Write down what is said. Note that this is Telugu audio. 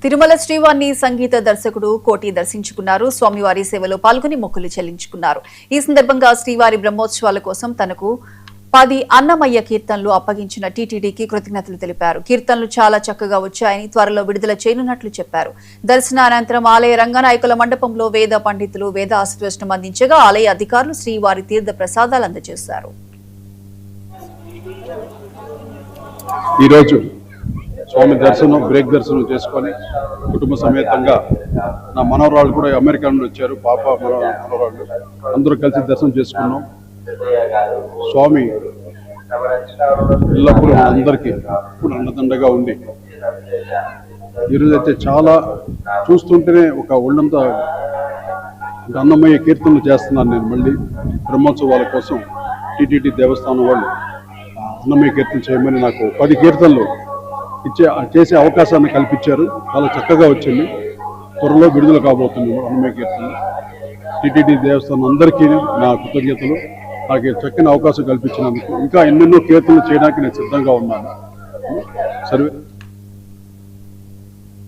తిరుమల శ్రీవారిని సంగీత దర్శకుడు కోటి దర్శించుకున్నారు. స్వామివారి సేవలో పాల్గొని మొక్కులు చెల్లించుకున్నారు. ఈ సందర్భంగా శ్రీవారి బ్రహ్మోత్సవాల కోసం తనకు 10 అన్నమయ్య కీర్తనలు అప్పగించిన టీటీడీకి కృతజ్ఞతలు తెలిపారు. కీర్తనలు చాలా చక్కగా వచ్చాయని త్వరలో విడుదల చేయనున్నట్లు చెప్పారు. దర్శనానంతరం ఆలయ రంగనాయకుల మండపంలో వేద పండితులు వేద ఆశీర్వచనం అందించగా ఆలయ అధికారులు శ్రీవారి తీర్థ ప్రసాదాలు అందజేశారు. ఈరోజు స్వామి దర్శనం బ్రేక్ దర్శనం చేసుకొని కుటుంబ సమేతంగా నా మనవరాళ్ళు కూడా అమెరికా నుండి వచ్చారు. పాప మనవరాళ్ళు అందరూ కలిసి దర్శనం చేసుకున్నాం. స్వామి ఎల్లప్పుడూ అందరికీ ఇప్పుడు అండదండగా ఉండి ఈరోజైతే చాలా చూస్తుంటేనే ఒక ఒళ్ళంతా అన్నమయ్య కీర్తనలు చేస్తున్నాను. నేను మళ్ళీ బ్రహ్మోత్సవాల కోసం టీటీడీ దేవస్థానం వాళ్ళు అన్నమయ్య కీర్తన చేయమని నాకు 10 కీర్తనలు చేసే అవకాశాన్ని కల్పించారు. చాలా చక్కగా వచ్చింది. త్వరలో విడుదల కాబోతుంది అన్నమయ్య కీర్తన. టీటీడీ దేవస్థానం అందరికీ నా కృతజ్ఞతలు. నాకు చక్కని అవకాశం కల్పించినందుకు ఇంకా ఎన్నెన్నో కీర్తనలు చేయడానికి నేను సిద్ధంగా ఉన్నాను. సర్వే